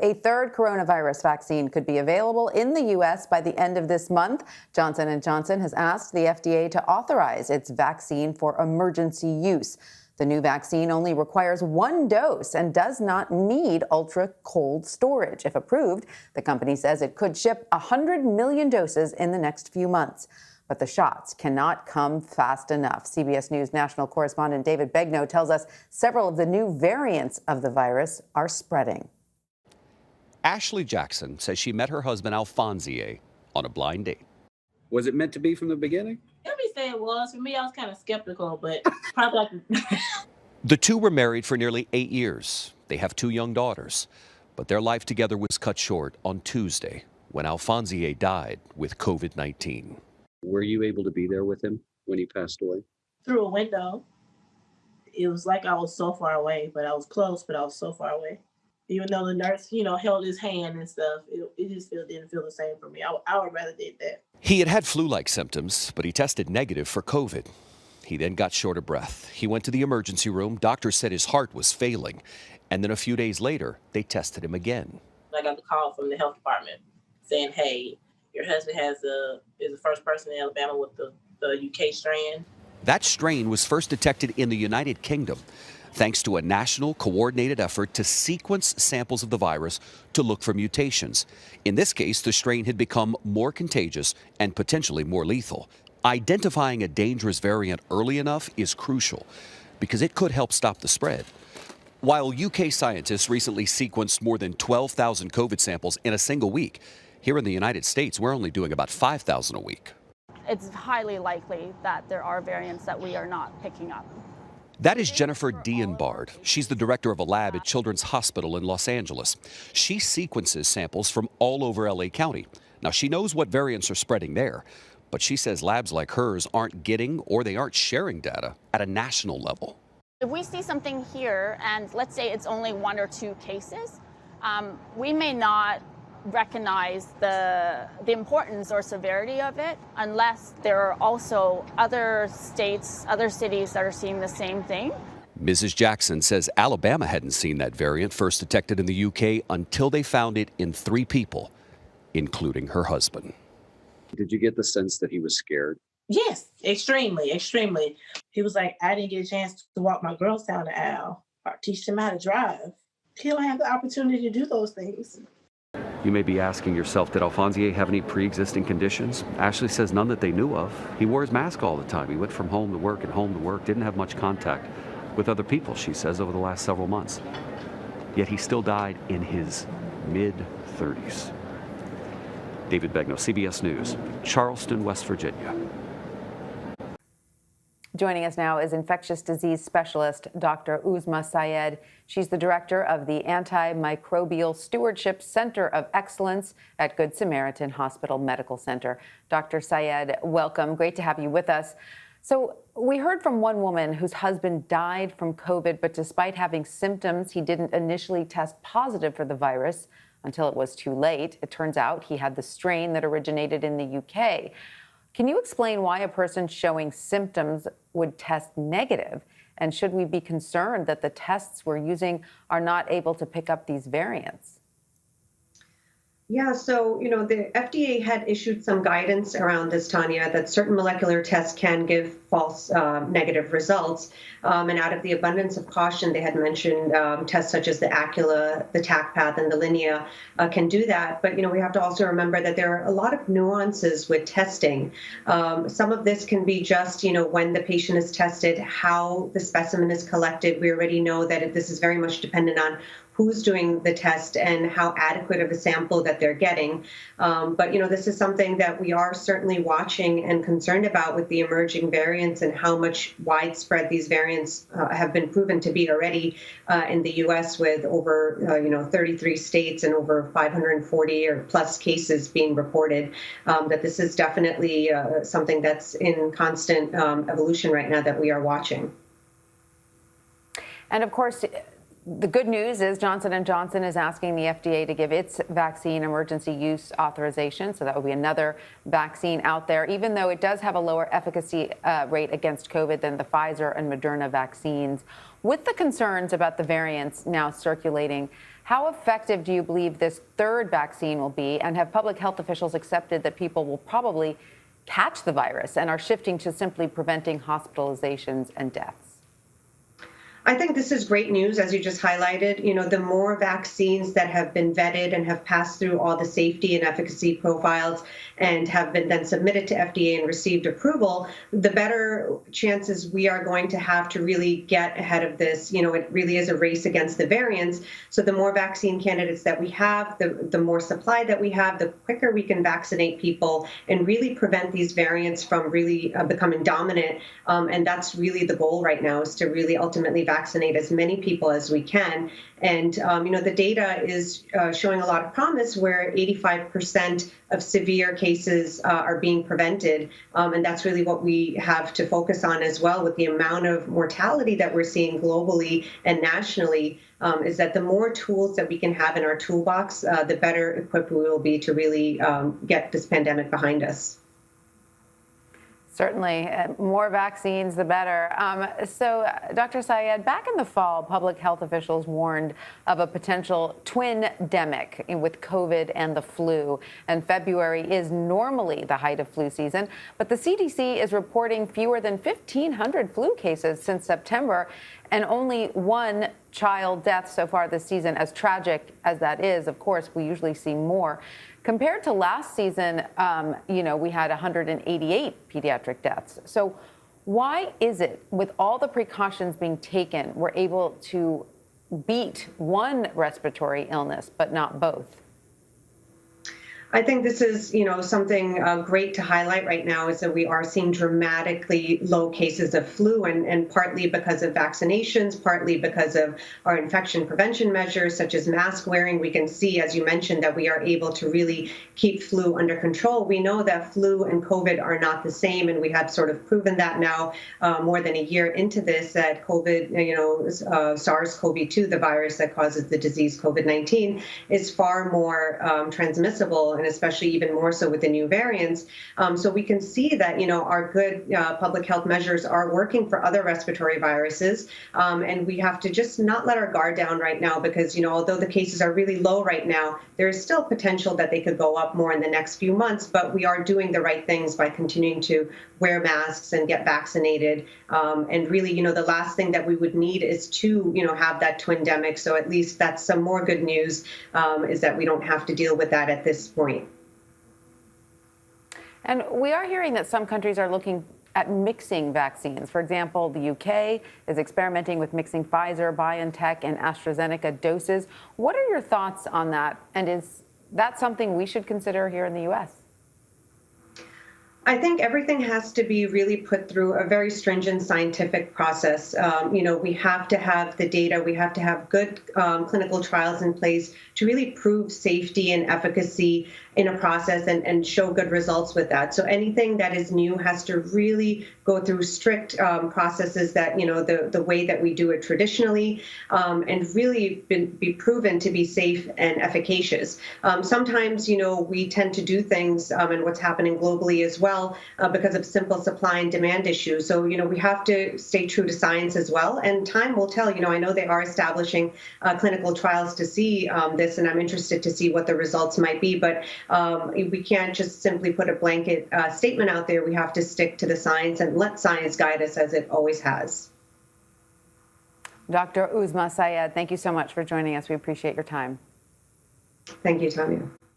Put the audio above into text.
A third coronavirus vaccine could be available in the U.S. by the end of this month. Johnson & Johnson has asked the FDA to authorize its vaccine for emergency use. The new vaccine only requires one dose and does not need ultra-cold storage. If approved, the company says it could ship 100 million doses in the next few months. But the shots cannot come fast enough. CBS News national correspondent David Begnaud tells us several of the new variants of the virus are spreading. Ashley Jackson says she met her husband Alphonse on a blind date. Was it meant to be from the beginning? Let me say it was. For me, I was kind of skeptical, but probably. The two were married for nearly 8 years. They have 2 young daughters. But their life together was cut short on Tuesday when Alphonse died with COVID-19. Were you able to be there with him when he passed away? Through a window. It was like I was so far away, but I was close, but I was so far away. Even though the nurse, held his hand and stuff, it just didn't feel the same for me. I would rather did that. He had flu-like symptoms, but he tested negative for COVID. He then got short of breath. He went to the emergency room. Doctors said his heart was failing. And then a few days later, they tested him again. I got the call from the health department saying, hey, your husband is the first person in Alabama with the UK strain. That strain was first detected in the United Kingdom, thanks to a national coordinated effort to sequence samples of the virus to look for mutations. In this case, the strain had become more contagious and potentially more lethal. Identifying a dangerous variant early enough is crucial because it could help stop the spread. While UK scientists recently sequenced more than 12,000 COVID samples in a single week, here in the United States, we're only doing about 5,000 a week. It's highly likely that there are variants that we are not picking up. That is Jennifer Dienbard. She's the director of a lab at Children's Hospital in Los Angeles. She sequences samples from all over LA County. Now, she knows what variants are spreading there, but she says labs like hers aren't getting or they aren't sharing data at a national level. If we see something here, and let's say it's only 1 or 2 cases, we may not recognize the importance or severity of it unless there are also other states, other cities that are seeing the same thing. Mrs. Jackson says Alabama hadn't seen that variant first detected in the UK until they found it in 3 people, including her husband. Did you get the sense that he was scared? Yes, extremely, extremely. He was like, I didn't get a chance to walk my girls down the aisle or teach them how to drive. He don't have the opportunity to do those things. You may be asking yourself, did Alphonse have any pre-existing conditions? Ashley says none that they knew of. He wore his mask all the time. He went from home to work and home to work, didn't have much contact with other people, she says, over the last several months. Yet he still died in his mid-30s. David Begnaud, CBS News, Charleston, West Virginia. Joining us now is infectious disease specialist Dr. Uzma Syed. She's the director of the Antimicrobial Stewardship Center of Excellence at Good Samaritan Hospital Medical Center. Dr. Syed, welcome. Great to have you with us. So we heard from one woman whose husband died from COVID, but despite having symptoms, he didn't initially test positive for the virus until it was too late. It turns out he had the strain that originated in the UK. Can you explain why a person showing symptoms would test negative? And should we be concerned that the tests we're using are not able to pick up these variants? Yeah, so, the FDA had issued some guidance around this, Tanya, that certain molecular tests can give false negative results. And out of the abundance of caution, they had mentioned tests such as the Acula, the TACPath, and the Linea can do that. But, we have to also remember that there are a lot of nuances with testing. Some of this can be just, when the patient is tested, how the specimen is collected. We already know that this is very much dependent on who's doing the test and how adequate of a sample that they're getting. But, this is something that we are certainly watching and concerned about with the emerging variants and how much widespread these variants have been proven to be already in the U.S. with over, 33 states and over 540 or plus cases being reported, that this is definitely something that's in constant evolution right now that we are watching. And of course, the good news is Johnson & Johnson is asking the FDA to give its vaccine emergency use authorization. So that would be another vaccine out there, even though it does have a lower efficacy rate against COVID than the Pfizer and Moderna vaccines. With the concerns about the variants now circulating, How effective do you believe this third vaccine will be? And have public health officials accepted that people will probably catch the virus and are shifting to simply preventing hospitalizations and deaths? I think this is great news, as you just highlighted. The more vaccines that have been vetted and have passed through all the safety and efficacy profiles and have been then submitted to FDA and received approval, the better chances we are going to have to really get ahead of this. It really is a race against the variants. So the more vaccine candidates that we have, the more supply that we have, the quicker we can vaccinate people and really prevent these variants from really becoming dominant. And that's really the goal right now, is to really ultimately vaccinate as many people as we can. And, the data is showing a lot of promise, where 85% of severe cases are being prevented. And that's really what we have to focus on as well, with the amount of mortality that we're seeing globally and nationally, is that the more tools that we can have in our toolbox, the better equipped we will be to really get this pandemic behind us. Certainly, more vaccines, the better. So, Dr. Syed, back in the fall, public health officials warned of a potential twin-demic with COVID and the flu. And February is normally the height of flu season, but the CDC is reporting fewer than 1,500 flu cases since September, and only one child death so far this season. As tragic as that is, of course, we usually see more. Compared to last season, we had 188 pediatric deaths. So why is it, with all the precautions being taken, we're able to beat one respiratory illness, but not both? I think this is, something great to highlight right now, is that we are seeing dramatically low cases of flu, and partly because of vaccinations, partly because of our infection prevention measures, such as mask wearing. We can see, as you mentioned, that we are able to really keep flu under control. We know that flu and COVID are not the same, and we have sort of proven that now more than a year into this, that COVID, SARS-CoV-2, the virus that causes the disease COVID-19, is far more transmissible, and especially even more so with the new variants. So we can see that, our good public health measures are working for other respiratory viruses. And we have to just not let our guard down right now, because, although the cases are really low right now, there is still potential that they could go up more in the next few months. But we are doing the right things by continuing to wear masks and get vaccinated. And really, the last thing that we would need is to, have that twin-demic. So at least that's some more good news, is that we don't have to deal with that at this point. And we are hearing that some countries are looking at mixing vaccines. For example, the UK is experimenting with mixing Pfizer, BioNTech, and AstraZeneca doses. What are your thoughts on that? And is that something we should consider here in the U.S.? I think everything has to be really put through a very stringent scientific process. We have to have the data. We have to have good clinical trials in place to really prove safety and efficacy in a process and show good results with that. So anything that is new has to really go through strict processes that, the way that we do it traditionally, and really be proven to be safe and efficacious. Sometimes, we tend to do things, and what's happening globally as well, because of simple supply and demand issues. So, we have to stay true to science as well, and time will tell. I know they are establishing clinical trials to see this, and I'm interested to see what the results might be, but we can't just simply put a blanket statement out there. We have to stick to the science and let science guide us, as it always has. Dr. Uzma Syed, thank you so much for joining us. We appreciate your time. Thank you, Tanya.